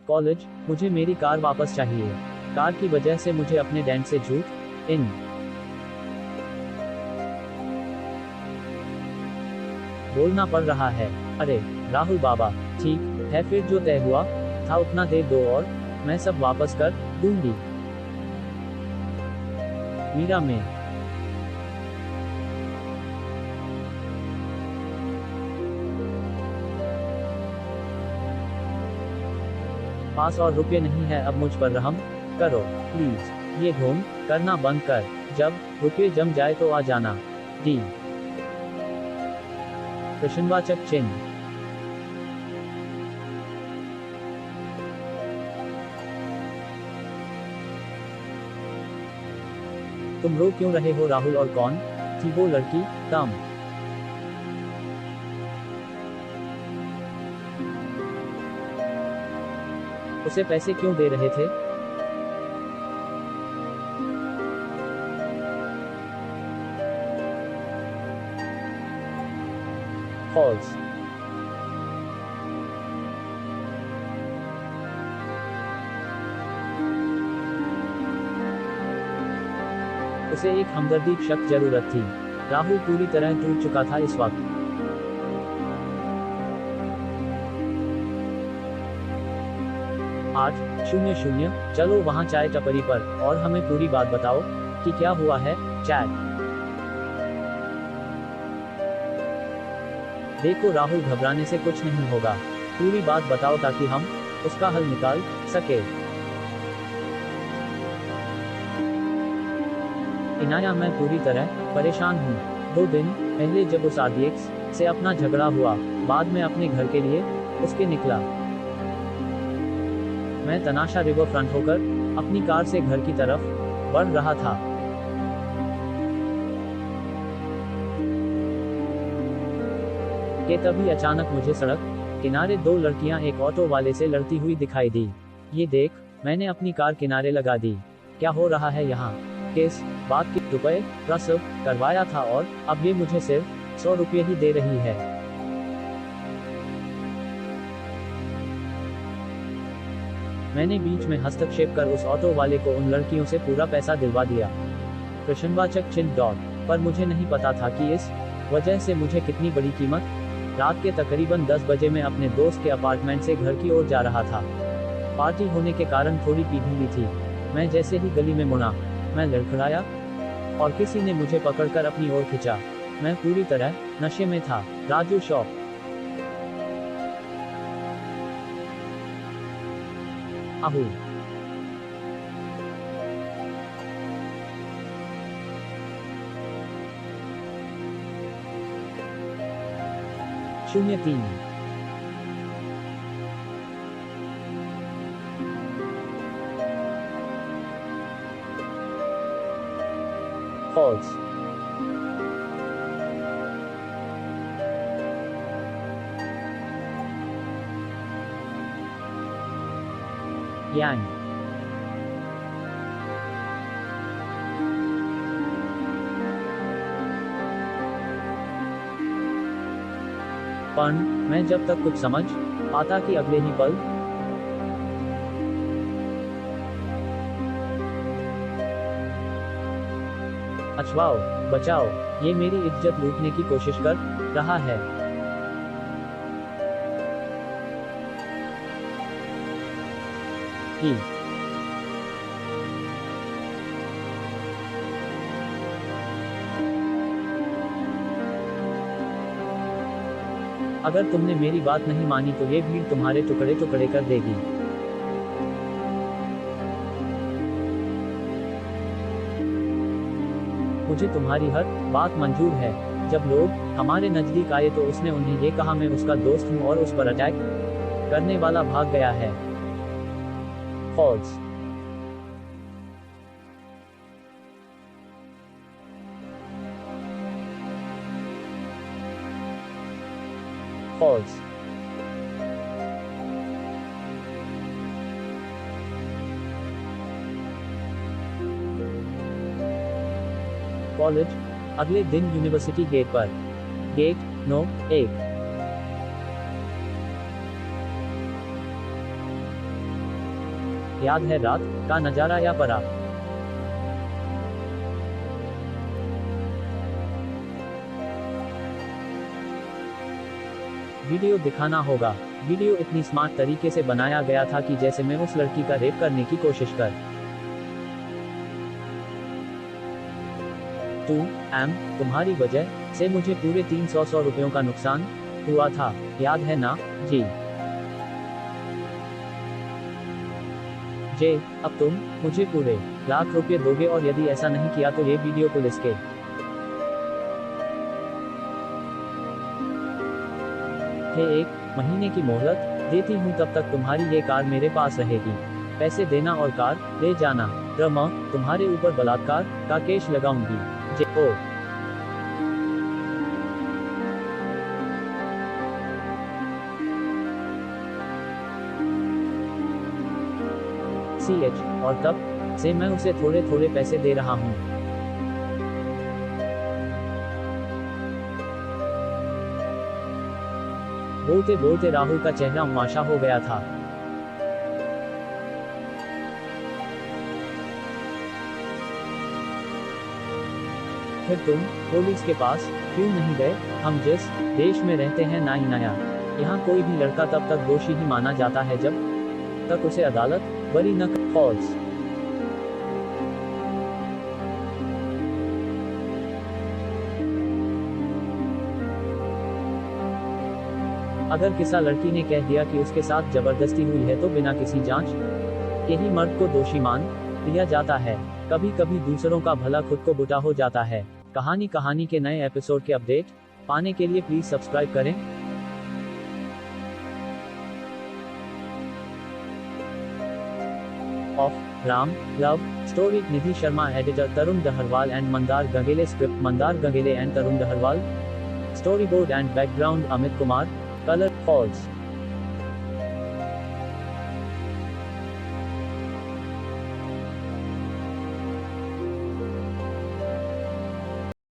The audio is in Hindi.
कॉलेज, मुझे मेरी कार वापस चाहिए। कार की वजह से मुझे अपने डैड से झूठ इन बोलना पड़ रहा है। अरे राहुल बाबा, ठीक है, फिर जो तय हुआ था उतना दे दो और मैं सब वापस कर दूंगी। मीरा में पास और रुपये नहीं है, अब मुझ पर रहम करो प्लीज। ये घूम करना बंद कर, जब रुपये जम जाए तो आ जाना। डी प्रश्नवाचक चिन्ह। तुम रो क्यों रहे हो राहुल, और कौन थी वो लड़की? तम उसे पैसे क्यों दे रहे थे? फॉल्स। उसे एक हमदर्दी शख्स जरूरत थी। राहुल पूरी तरह टूट चुका था इस वक्त। आठ शून्य शून्य। चलो वहां चाय टपरी पर और हमें पूरी बात बताओ कि क्या हुआ है। चैट। देखो राहुल, घबराने से कुछ नहीं होगा। पूरी बात बताओ ताकि हम उसका हल निकाल सके। इनाया, मैं पूरी तरह परेशान हूँ। 2 दिन पहले जब उस आदिएक्स से अपना झगड़ा हुआ, बाद में अपने घर के लिए उसके निकला। मैं तनाशा रिवर फ्रंट होकर अपनी कार से घर की तरफ बढ़ रहा था कि तभी अचानक मुझे सड़क किनारे 2 लड़कियां एक ऑटो वाले से लड़ती हुई दिखाई दी। ये देख मैंने अपनी कार किनारे लगा दी। क्या हो रहा है यहाँ? किस बात की? रुपए प्रसव करवाया था और अब ये मुझे सिर्फ 100 रुपये ही दे रही है। मैंने बीच में हस्तक्षेप कर उस ऑटो वाले को उन लड़कियों से पूरा पैसा दिलवा दिया। प्रश्नवाचक चिन्ह डॉट। पर मुझे नहीं पता था कि इस वजह से मुझे कितनी बड़ी कीमत। रात के तकरीबन 10 बजे मैं अपने दोस्त के अपार्टमेंट से घर की ओर जा रहा था। पार्टी होने के कारण थोड़ी पीधी हुई थी। मैं जैसे ही गली में मुड़ा, मैं लड़खड़ाया और किसी ने मुझे पकड़कर अपनी ओर खींचा। मैं पूरी तरह नशे में था। राजू शॉप। आहू। शून्य 3। फॉल्स। यांग। पण मैं जब तक कुछ समझ पाता कि अगले ही पल अछवाओ, बचाओ, ये मेरी इज्जत लूटने की कोशिश कर रहा है। ही। अगर तुमने मेरी बात नहीं मानी तो ये भीड़ तुम्हारे टुकड़े टुकड़े कर देगी। मुझे तुम्हारी हर बात मंजूर है। जब लोग हमारे नजदीक आए तो उसने उन्हें ये कहा मैं उसका दोस्त हूँ और उस पर अटैक करने वाला भाग गया है। फॉल्स। फॉल्स। कॉलेज, अगले दिन यूनिवर्सिटी गेट पर। Gate no 1। याद है रात का नजारा या परा। वीडियो दिखाना होगा। वीडियो इतनी स्मार्ट तरीके से बनाया गया था कि जैसे मैं उस लड़की का रेप करने की कोशिश कर। तुम्हारी वजह से मुझे पूरे 300 रुपयों का नुकसान हुआ था, याद है ना? जी। जे, अब तुम मुझे पूरे ₹1,00,000 दोगे और यदि ऐसा नहीं किया तो ये वीडियो पुलिस के एक महीने की मोहलत देती हूँ, तब तक तुम्हारी ये कार मेरे पास रहेगी। पैसे देना और कार ले जाना। तुम्हारे ऊपर बलात्कार का केस लगाऊंगी। जे ओ CH, और तब से मैं उसे थोड़े थोड़े पैसे दे रहा हूँ। बोलते बोलते राहुल का चेहरा उमाशा हो गया था। फिर तुम पुलिस के पास क्यों नहीं गए? हम जिस देश में रहते हैं ना ही नया, यहाँ कोई भी लड़का तब तक दोषी ही माना जाता है जब तक उसे अदालत बरी न कर। फॉल्स। अगर किसी लड़की ने कह दिया कि उसके साथ जबरदस्ती हुई है तो बिना किसी जांच के ही मर्द को दोषी मान लिया जाता है। कभी कभी दूसरों का भला खुद को बुरा हो जाता है। कहानी के नए एपिसोड के अपडेट पाने के लिए प्लीज सब्सक्राइब करें। Of Ram love story. Nidhi Sharma editor, Tarun Dahrawal and Mandar Gangele. Script Mandar Gangele and Tarun Dahrawal. Storyboard and background Amit Kumar. Color false.